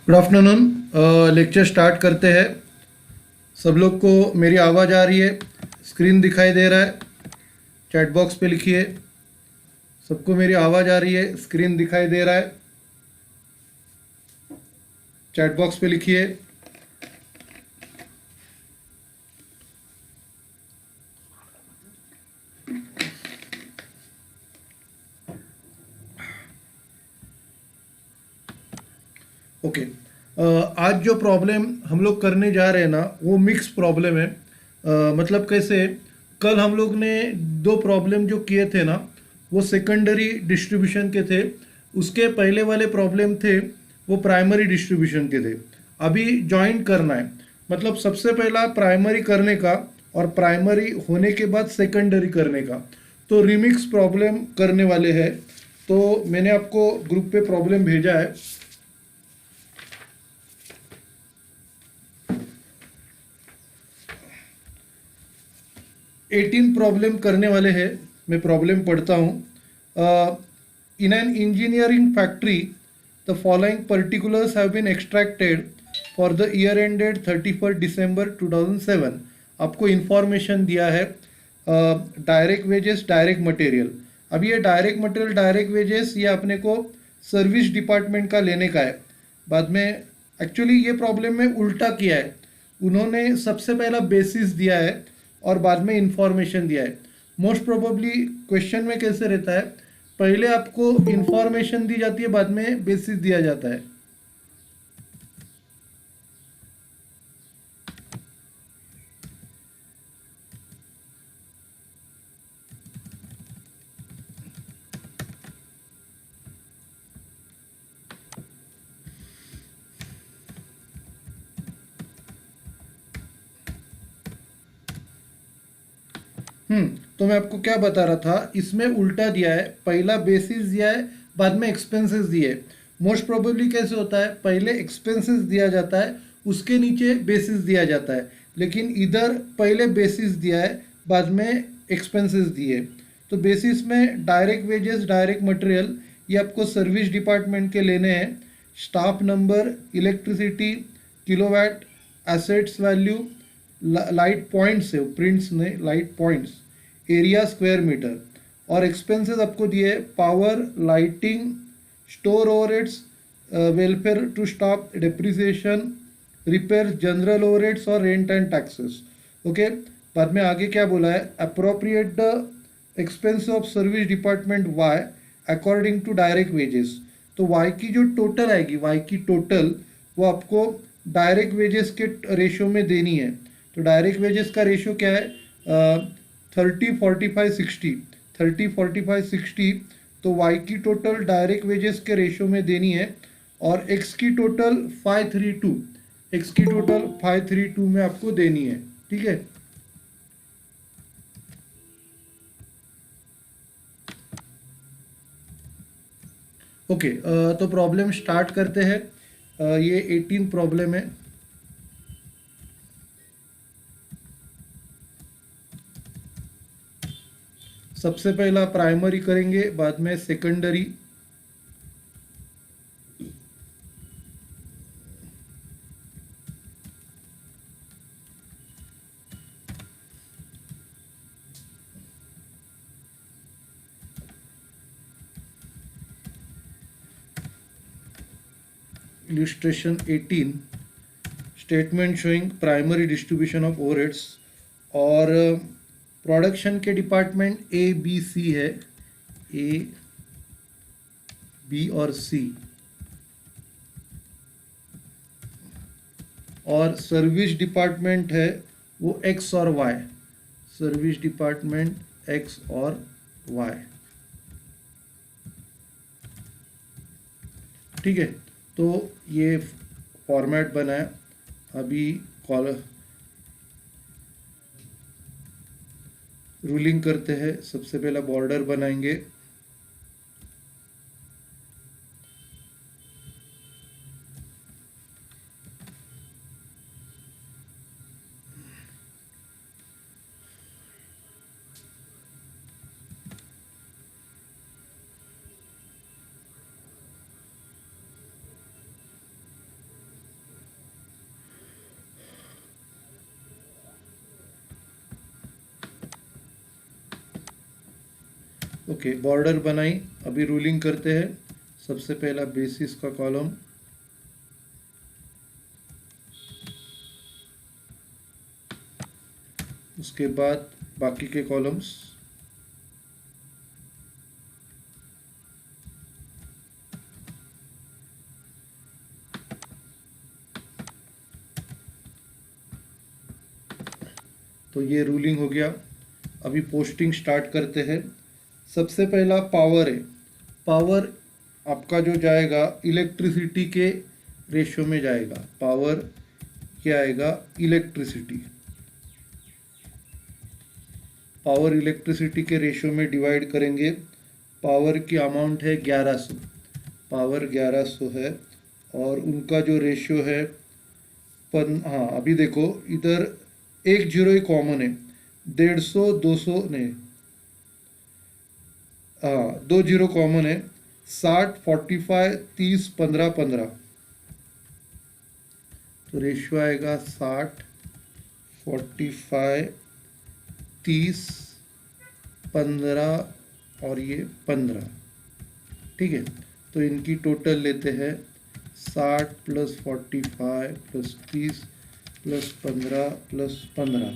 Good afternoon. Lecture start करते हैं। सब लोग को मेरी आवाज़ आ रही है? स्क्रीन दिखाई दे रहा है? चैट बॉक्स पे लिखिए। सबको मेरी आवाज़ आ रही है? स्क्रीन दिखाई दे रहा है? चैट बॉक्स पे लिखिए। ओके। आज जो प्रॉब्लम हम लोग करने जा रहे हैं ना, वो मिक्स प्रॉब्लम है। मतलब कैसे, कल हम लोग ने दो प्रॉब्लम जो किए थे ना, वो सेकेंडरी डिस्ट्रीब्यूशन के थे। उसके पहले वाले प्रॉब्लम थे वो प्राइमरी डिस्ट्रीब्यूशन के थे। अभी जॉइन करना है, मतलब सबसे पहला प्राइमरी करने का और प्राइमरी होने के बाद सेकेंडरी करने का। तो रिमिक्स प्रॉब्लम करने वाले हैं। तो मैंने आपको ग्रुप पे प्रॉब्लम भेजा है। 18 प्रॉब्लम करने वाले हैं। मैं प्रॉब्लम पढ़ता हूँ। In an engineering factory the following particulars have been extracted for the year ended 31 December 2007। आपको इंफॉर्मेशन दिया है डायरेक्ट वेजेस, डायरेक्ट मटेरियल। अब ये डायरेक्ट मटेरियल, डायरेक्ट वेजेस, ये अपने को सर्विस डिपार्टमेंट का लेने का है। बाद में एक्चुअली ये प्रॉब्लम में उल्टा किया है। उन्होंने सबसे पहला बेसिस दिया है और बाद में इंफॉर्मेशन दिया है। मोस्ट प्रोबेबली क्वेश्चन में कैसे रहता है, पहले आपको इंफॉर्मेशन दी जाती है, बाद में बेसिस दिया जाता है। तो मैं आपको क्या बता रहा था, इसमें उल्टा दिया है। पहला बेसिस दिया है, बाद में एक्सपेंसेस दिए। मोस्ट प्रोबेबली कैसे होता है, पहले एक्सपेंसेस दिया जाता है, उसके नीचे बेसिस दिया जाता है। लेकिन इधर पहले बेसिस दिया है, बाद में एक्सपेंसेस दिए। तो बेसिस में डायरेक्ट वेजेस, डायरेक्ट मटेरियल, ये आपको सर्विस डिपार्टमेंट के लेने हैं। Staff number, electricity, kilowatt, assets value, light points है, प्रिंट्स ने light points, area square metre. और एक्सपेंसेस आपको दिए power, lighting, store overheads, welfare to staff, depreciation, repair, general overheads और रेंट एंड टैक्सेस। ओके। बाद में आगे क्या बोला है, appropriate the expense of service department Y according to direct wages. तो वाई की जो टोटल आएगी, वाई की टोटल, वो आपको डायरेक्ट वेजेस के रेशियो में देनी है। तो डायरेक्ट वेजेस का रेशियो क्या है? 30, 45, 60। 30, 45, 60। तो वाई की टोटल डायरेक्ट वेजेस के रेशियो में देनी है और एक्स की टोटल 532, एक्स की टोटल 532 में आपको देनी है। ठीक है। ओके, तो प्रॉब्लम स्टार्ट करते हैं। ये 18 प्रॉब्लम है। सबसे पहला प्राइमरी करेंगे, बाद में secondary. illustration 18, statement showing primary distribution of overheads. और प्रोडक्शन के डिपार्टमेंट ए बी सी है, ए बी और सी। और सर्विस डिपार्टमेंट है वो एक्स और वाई, सर्विस डिपार्टमेंट एक्स और वाई। ठीक है, तो ये फॉर्मेट बना है। अभी कॉलम रूलिंग करते हैं। सबसे पहला बॉर्डर बनाएंगे। ओके, बॉर्डर बनाई। अभी रूलिंग करते हैं। सबसे पहला बेसिस का कॉलम, उसके बाद बाकी के कॉलम्स। तो ये रूलिंग हो गया। अभी पोस्टिंग स्टार्ट करते हैं। सबसे पहला पावर है। पावर आपका जो जाएगा इलेक्ट्रिसिटी के रेशियो में जाएगा। पावर क्या आएगा? इलेक्ट्रिसिटी। पावर इलेक्ट्रिसिटी के रेशियो में डिवाइड करेंगे। पावर की अमाउंट है 1100, पावर 1100 है। और उनका जो रेशियो है हाँ अभी देखो, इधर एक जीरो ही कॉमन है। 150, 200 नहीं, हाँ 2 जीरो कॉमन है। 60, 45, 30, 15, 15। तो रेशियो आएगा 60, 45, 30, 15 और ये 15। ठीक है, तो इनकी टोटल लेते हैं। 60 + 45 + 30 + 15 + 15।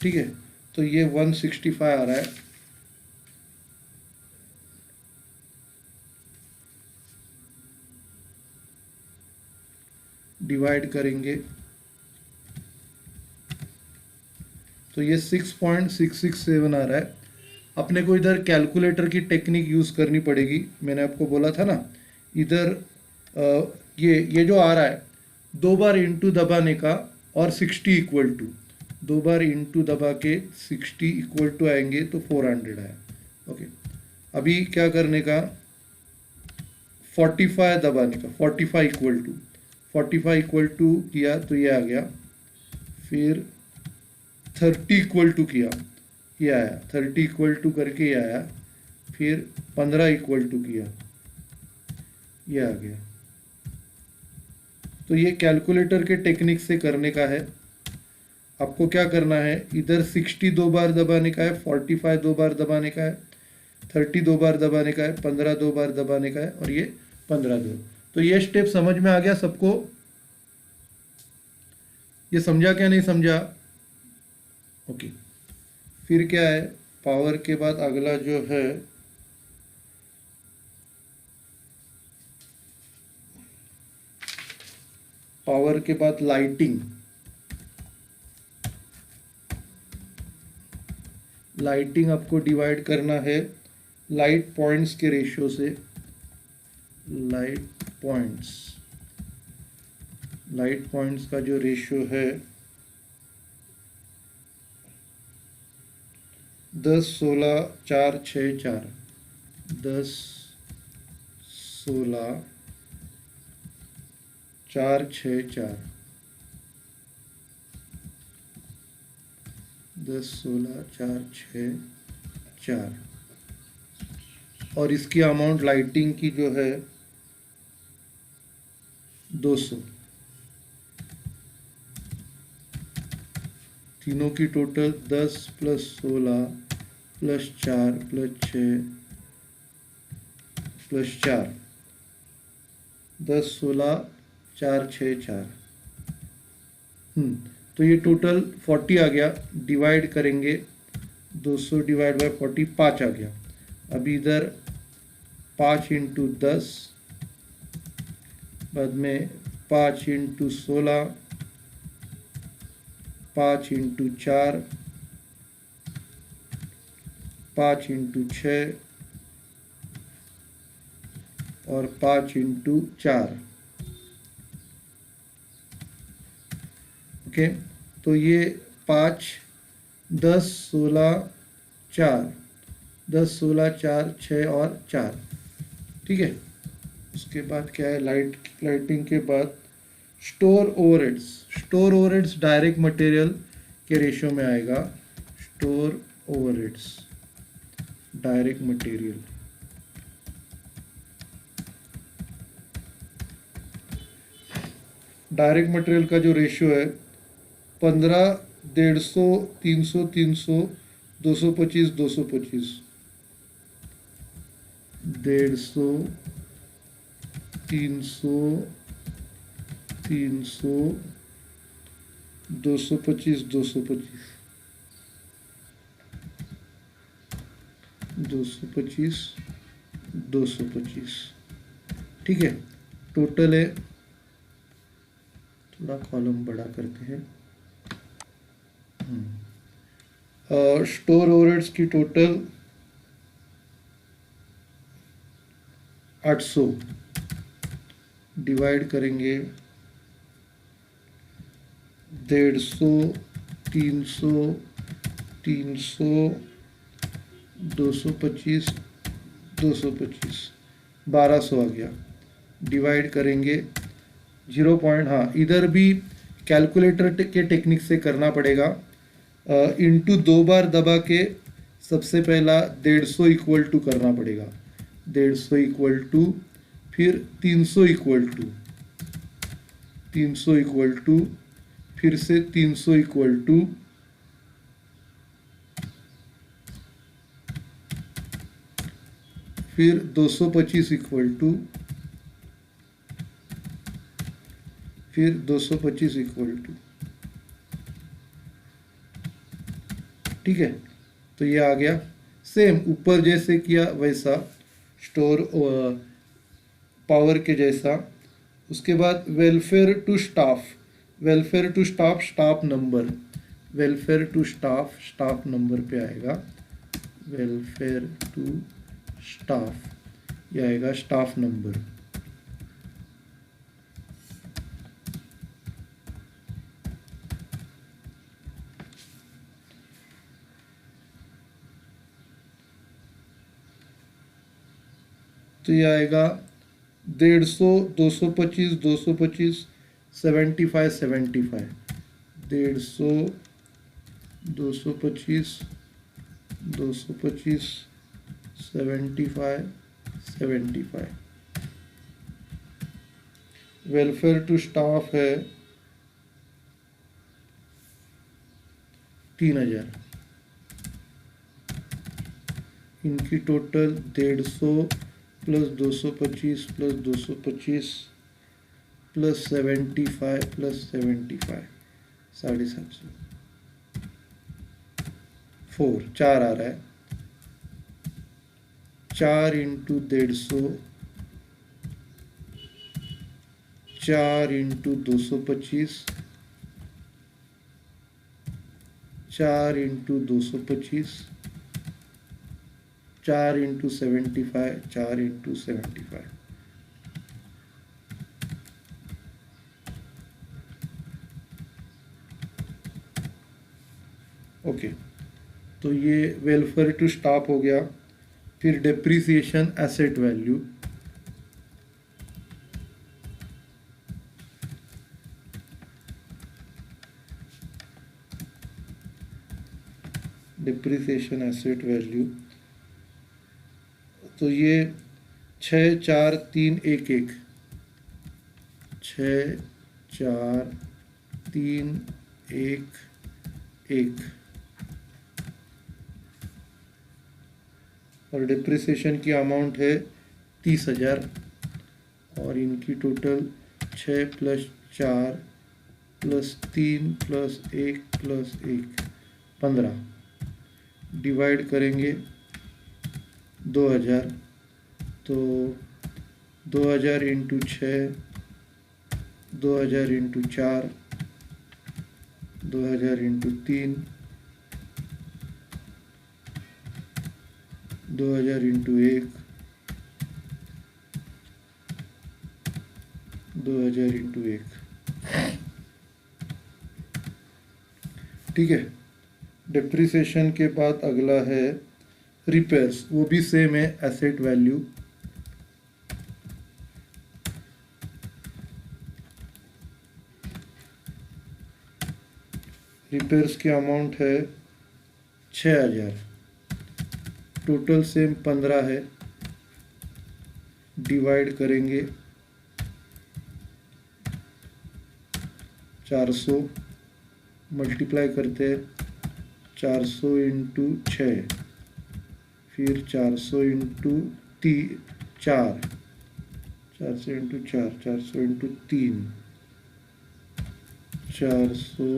ठीक है, तो ये 165 आ रहा है। डिवाइड करेंगे तो ये 6.667 आ रहा है। अपने को इधर कैलकुलेटर की टेक्निक यूज़ करनी पड़ेगी। मैंने आपको बोला था ना, इधर ये जो आ रहा है, 2 बार इंटू दबाने का और 60 इक्वल टू, 2 बार इंटू दबा के 60 इक्वल टू आएंगे तो 400 आया। ओके, अभी क्या करने का? 45 दबाने का, 45 इक्वल टू, 45 इक्वल टू किया तो ये आ गया। फिर 30 इक्वल टू किया, ये आया। 30 इक्वल टू करके ये आया। फिर 15 इक्वल टू किया, ये आ गया। तो ये कैलकुलेटर के टेक्निक से करने का है। आपको क्या करना है? इधर 60 2 बार दबाने का है, 45 2 बार दबाने का है, 30 2 बार दबाने का है, 15 2 बार दबाने का है और ये 15 2। तो ये स्टेप समझ में आ गया सबको? ये समझा क्या नहीं समझा? ओके, फिर क्या है? पावर के बाद अगला जो है पावर के बाद लाइटिंग, लाइटिंग आपको डिवाइड करना है लाइट पॉइंट्स के रेशियो से। लाइट पॉइंट्स, लाइट पॉइंट्स का जो रेशियो है 10 16 4 6 4, 10 16 4 6 4, 10 16 4 6 4। और इसकी अमाउंट लाइटिंग की जो है 200। तीनों की टोटल 10 + 16 + 4 + 6 + 4, 10 16 4 6 4। तो ये टोटल 40 आ गया। डिवाइड करेंगे 200 डिवाइड बाय 40, 5 आ गया। अभी इधर 5 × 10, बाद में 5 × 16, 5 × 4, 5 × 6 और 5 × 4। ओके, तो ये 5 10 16 4, 10 16 4 6 और 4। ठीक है, उसके बाद क्या है, लाइटिंग के बाद store overheads. Store overheads direct material के रेशियो में आएगा। Store overheads direct material, direct material का जो रेशियो है 15 150 300 300 225 225, 150 300 300 225 225 225 225। ठीक है, टोटल है, थोड़ा कॉलम बड़ा करते हैं। स्टोर ओवरहेड्स की टोटल 800। डिवाइड करेंगे 150 300 300 225 225, 1200 आ गया। डिवाइड करेंगे 0 पॉइंट, हाँ इधर भी कैलकुलेटर के टेक्निक से करना पड़ेगा। इंटू 2 बार दबा के सबसे पहला 150 इक्वल टू करना पड़ेगा। 150 इक्वल टू, फिर 300 इक्वल टू, 300 इक्वल टू, फिर से 300 इक्वल टू, फिर 225 इक्वल टू, फिर 225 इक्वल टू। ठीक है, तो ये आ गया। सेम ऊपर जैसे किया वैसा, स्टोर पावर के जैसा। उसके बाद welfare to staff, welfare to staff staff number, welfare to staff staff number पे आएगा। वेलफेयर टू स्टाफ ये आएगा स्टाफ नंबर। तो ये आएगा 150 225 225 75 75, 150 225 225 75 75। वेलफेयर टू स्टाफ है 3000। इनकी total 150 plus 225 plus 225 plus 75 plus 75, 750, 4 आ रहा है। 4 × 150, 4 into 225, 4 into 225, 4 into 75, 4 into 75। Okay, तो ये वेलफेयर टू स्टाफ हो गया। फिर depreciation asset value, depreciation asset value, तो ये 6 4 3 1 1, 6 4 3 1 1, और डिप्रिसिएशन की अमाउंट है 30,000, और इनकी टोटल 6 + 4 + 3 + 1 + 1 15, डिवाइड करेंगे 2000, तो 2000 into 6, 2000 into 4, 2000 into 3, 2000 into 1, 2000 into 1। ठीक है। डिप्रिसिएशन के बाद अगला है रिपेयर्स, वो भी सेम है, एसेट वैल्यू। रिपेयर्स की अमाउंट है 6000, टोटल सेम 15 है, डिवाइड करेंगे 400, मल्टीप्लाई करते हैं 400 इंटू 6, फिर 400 into 4, 400 into 4, 400 into 3, 400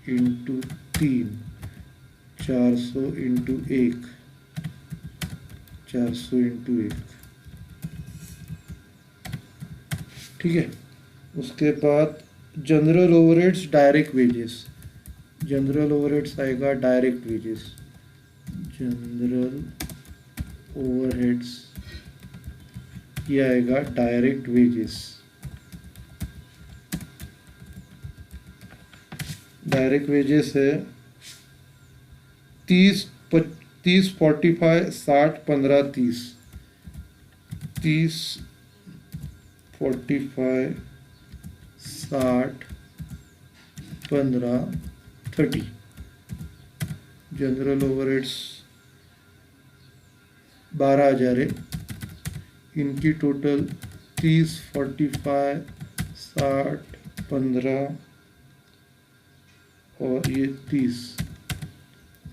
into 3, 400 into 1, 400 into 1। ठीक है। उसके बाद general overheads, direct wages. General overheads आएगा डायरेक्ट वेजेस, जनरल ओवरहेड्स ये आएगा डायरेक्ट वेजेस। डायरेक्ट वेजेस है 30 45 60 15 30, 30 45 60 15 30। जनरल ओवरहेड्स 12,000 है, इनकी टोटल 30 45 60 15 और ये 30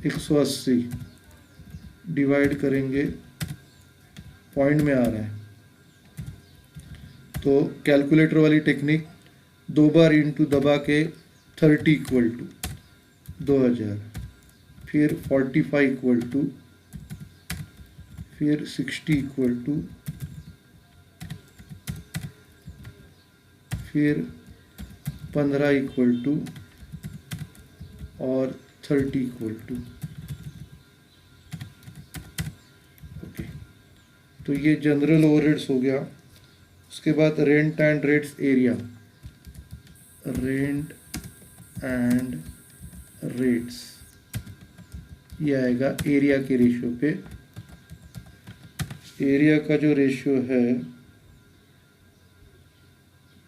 180, डिवाइड करेंगे, पॉइंट में आ रहा है तो कैलकुलेटर वाली टेक्निक, 2 बार इंटू दबा के 30 इक्वल टू 2000, फिर 45 इक्वल टू, फिर 60 इक्वल टू, फिर 15 इक्वल टू और 30 इक्वल टू। ओके, तो ये जनरल ओवरहेड्स हो गया। उसके बाद rent and rates area, rent and rates ये आएगा एरिया के रेशियो पे। एरिया का जो रेशियो है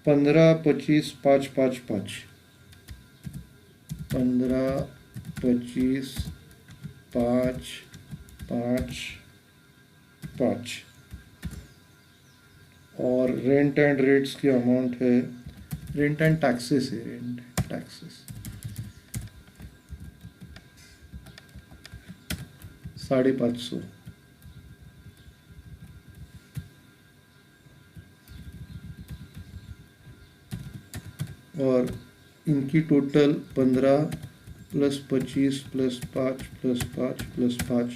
15 25 5 5 5, 15 25 5 5 5, और रेंट एंड रेट्स की अमाउंट है, रेंट एंड टैक्सेस है, रेंट टैक्सेस 550, और इनकी टोटल 15 + 25 + 5 + 5 + 5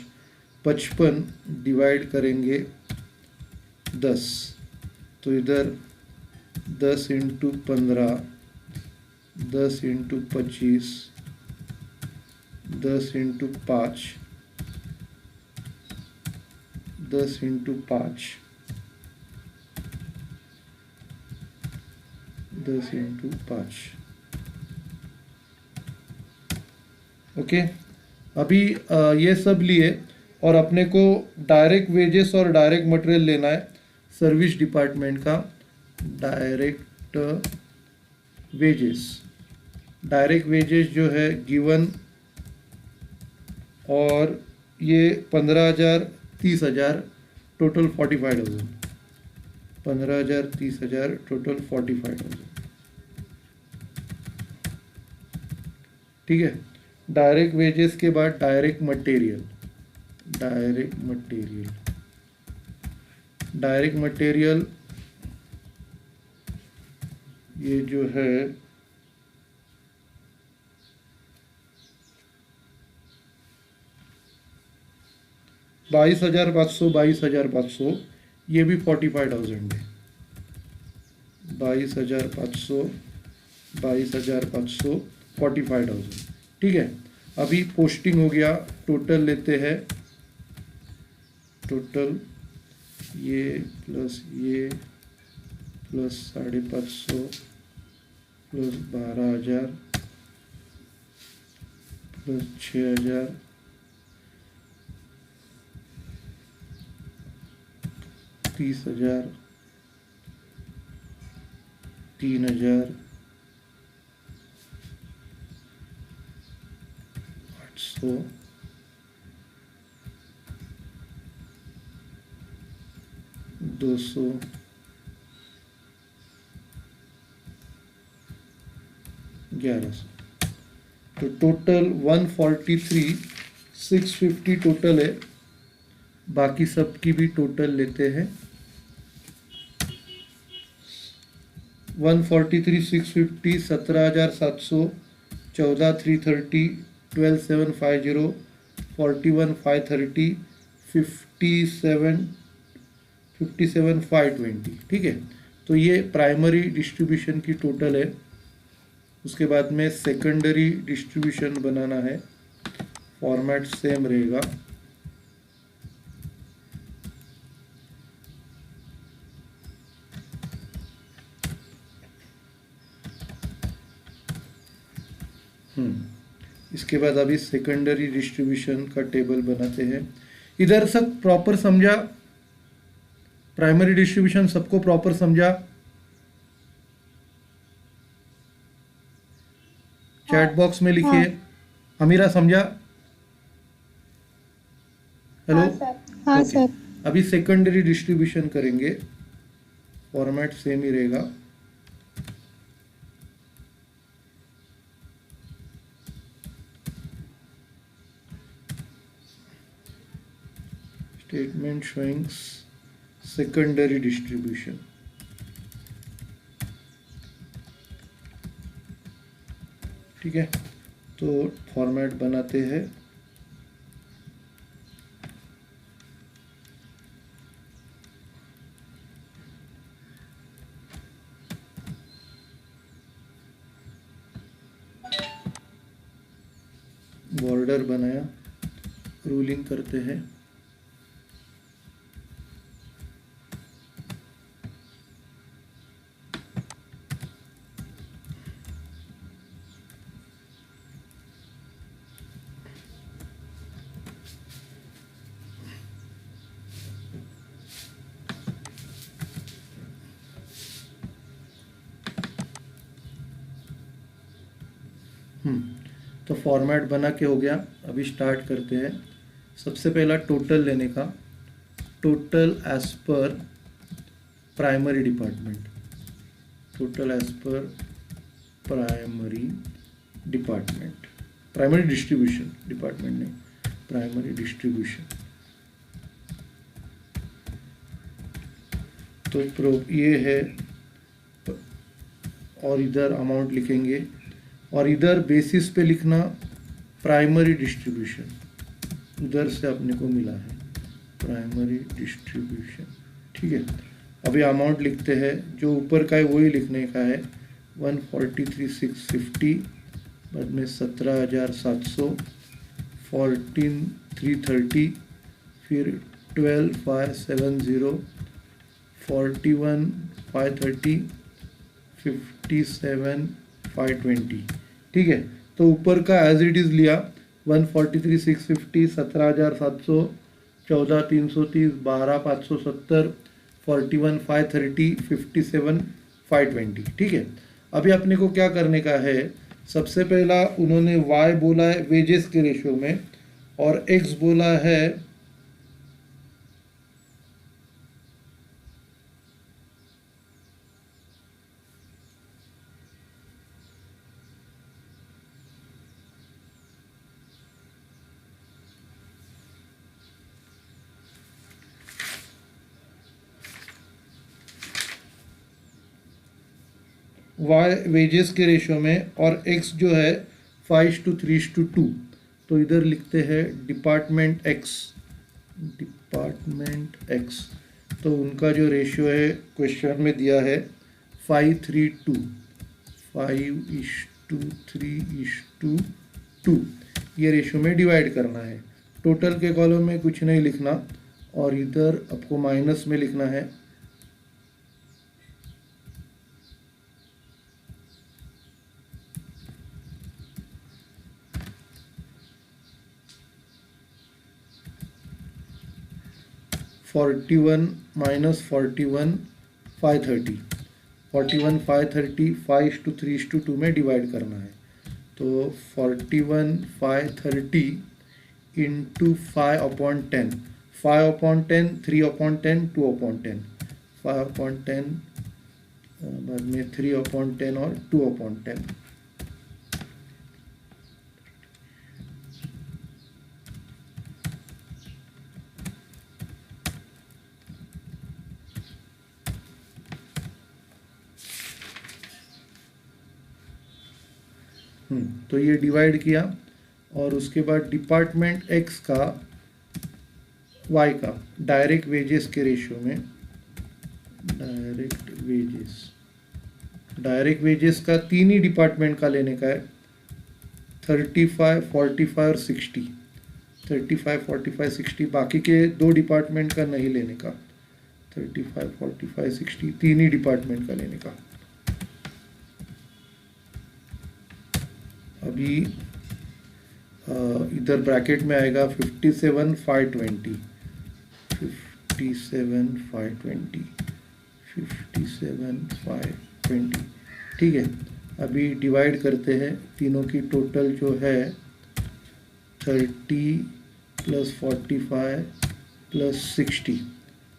55, डिवाइड करेंगे 10, तो इधर 10 into 15, 10 into 25, 10 into 5, 10 into 5, 10 into 5। Okay, अभी ये सब लिए और अपने को डायरेक्ट वेजेस और डायरेक्ट मटेरियल लेना है सर्विस डिपार्टमेंट का। डायरेक्ट वेजेस, डायरेक्ट वेजेस जो है गिवन, और ये 15,000 30,000 टोटल 45,000, 15,000 30,000 टोटल 45,000। ठीक है, डायरेक्ट वेजेस के बाद direct material, direct material, direct material ये जो है 22,500, 22,500, ये भी 45,000 है। 22,500, 22,500, 45,000। ठीक है, अभी पोस्टिंग हो गया, टोटल लेते हैं। टोटल ये प्लस ये प्लस 550 प्लस 12,000 प्लस 6,000 30,000 3,000 800 200 1100। तो टोटल 143,650 टोटल है। बाकी सब की भी टोटल लेते हैं। 143,650, 17,700, 14,330, 12,750, 41,530, 57,520। ठीक है, तो ये प्राइमरी डिस्ट्रीब्यूशन की टोटल है। उसके बाद में सेकेंडरी डिस्ट्रीब्यूशन बनाना है, फॉर्मेट सेम रहेगा। इसके बाद अभी सेकेंडरी डिस्ट्रीब्यूशन का टेबल बनाते हैं। इधर सब प्रॉपर समझा? प्राइमरी डिस्ट्रीब्यूशन सबको प्रॉपर समझा? चैट बॉक्स में लिखिए। अमीरा समझा? हेलो? हाँ सर। अभी सेकेंडरी डिस्ट्रीब्यूशन करेंगे, फॉर्मेट सेम ही रहेगा। Statement showing secondary distribution। ठीक है, तो फॉर्मेट बनाते हैं। बॉर्डर बनाया, रूलिंग करते हैं। तो फॉर्मेट बना के हो गया। अभी स्टार्ट करते हैं। सबसे पहला टोटल लेने का, total as per primary department, total as per primary department, primary distribution department नहीं, प्राइमरी डिस्ट्रीब्यूशन। तो ये है, और इधर अमाउंट लिखेंगे, और इधर बेसिस पे लिखना प्राइमरी डिस्ट्रीब्यूशन, उधर से अपने को मिला है प्राइमरी डिस्ट्रीब्यूशन। ठीक है, अभी अमाउंट लिखते हैं, जो ऊपर का है वही लिखने का है, 143,650, बाद में 17,700, 14,330, फिर 12,570, 41,530, 57,520। ठीक है, तो ऊपर का एज इट इज़ लिया, 143,650, 17,700, 14,330, 12,570, 41,530, 57,520। ठीक है, अभी अपने को क्या करने का है, सबसे पहला उन्होंने y बोला है वेजेस के रेशियो में और x बोला है वाई वेजेस के रेशियो में और एक्स जो है 5:3:2। तो इधर लिखते हैं डिपार्टमेंट एक्स, डिपार्टमेंट एक्स। तो उनका जो रेशियो है क्वेश्चन में दिया है 5:3:2, 5:3:2, ये रेशियो में डिवाइड करना है। टोटल के कॉलम में कुछ नहीं लिखना और इधर आपको माइनस में लिखना है। -41 530, 41,530 5:3:2 में डिवाइड करना है। तो 41,530 इंटू 5/10, 5/10, 3/10, 2/10, 5/10, बाद में 3/10 और 2/10। तो ये डिवाइड किया और उसके बाद डिपार्टमेंट एक्स का वाई का डायरेक्ट वेजेस के रेशियो में, डायरेक्ट वेजेस का तीन ही डिपार्टमेंट का लेने का है, 35, 45 और 60, 35, 45, 60, बाकी के दो डिपार्टमेंट का नहीं लेने का, 35, 45, 60 तीन ही डिपार्टमेंट का लेने का। अभी इधर ब्रैकेट में आएगा 57,520, 57,520, 57,520। ठीक है, अभी डिवाइड करते हैं, तीनों की टोटल जो है 30 + 45 + 60,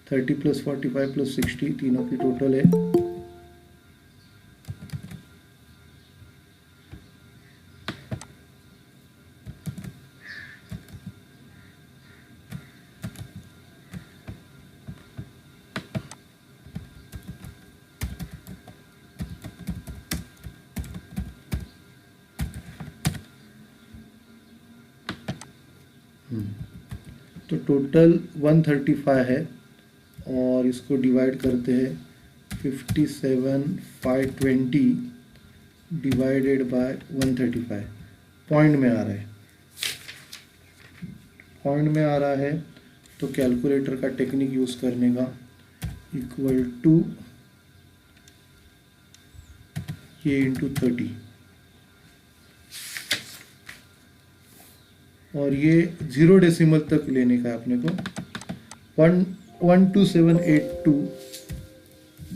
30 + 45 + 60 तीनों की टोटल है तो टोटल 135 है और इसको डिवाइड करते हैं 57,520 डिवाइडेड बाय 135। पॉइंट में आ रहा है, पॉइंट में आ रहा है तो कैलकुलेटर का टेक्निक यूज़ करने का, इक्वल टू ये इंटू 30 और ये 0 डेसिमल तक लेने का है अपने को, 12782,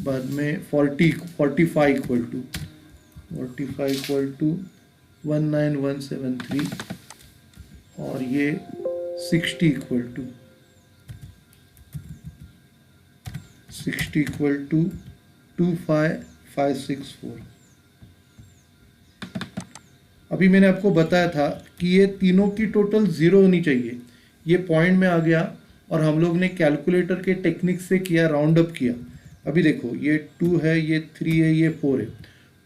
बाद में 45 इक्वल टू 19173 और ये 60 इक्वल टू 25,564। अभी मैंने आपको बताया था कि ये तीनों की टोटल 0 होनी चाहिए। ये पॉइंट में आ गया और हम लोग ने कैलकुलेटर के टेक्निक से किया, राउंड अप किया। अभी देखो ये 2 है, ये 3 है, ये 4 है,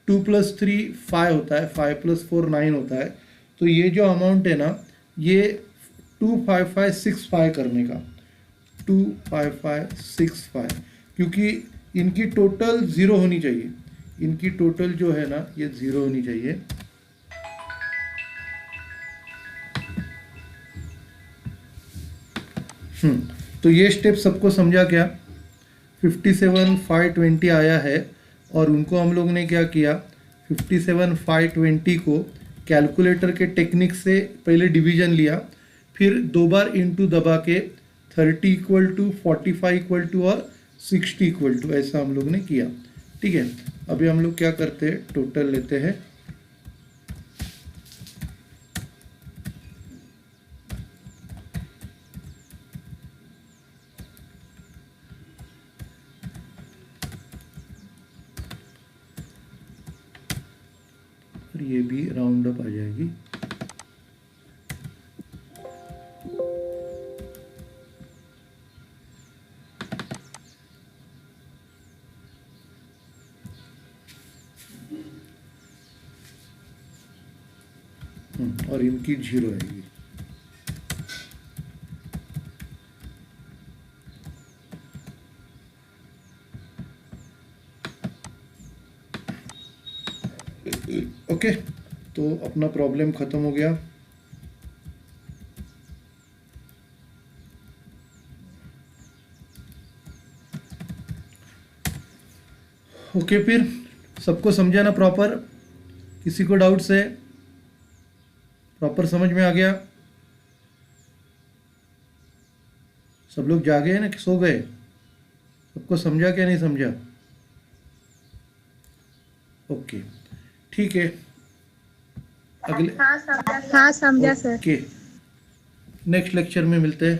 2 + 3 5 होता है, 5 + 4 9 होता है। तो ये जो अमाउंट है ना, ये 25565 करने का, 25565, क्योंकि इनकी टोटल ज़ीरो होनी चाहिए, इनकी टोटल जो है ना ये ज़ीरो होनी चाहिए। तो ये स्टेप सबको समझा क्या? 57 520 आया है और उनको हम लोग ने क्या किया, 57 520 को कैलकुलेटर के टेक्निक से पहले डिवीजन लिया, फिर दो बार इंटू दबा के 30 इक्वल टू 45 इक्वल टू और 60 इक्वल टू ऐसा हम लोग ने किया। ठीक है, अभी हम लोग क्या करते हैं, टोटल लेते हैं। और ये भी राउंड अप आ जाएगी। और इनकी जीरो आएगी। ओके, तो अपना प्रॉब्लम खत्म हो गया। ओके, फिर सबको समझा ना प्रॉपर? किसी को डाउट्स है? प्रॉपर समझ में आ गया? सब लोग जागे हैं ना कि सो गए? सबको समझा क्या नहीं समझा? ओके, ठीक है, अगले हाँ समझा सर। ओके, नेक्स्ट लेक्चर में मिलते हैं।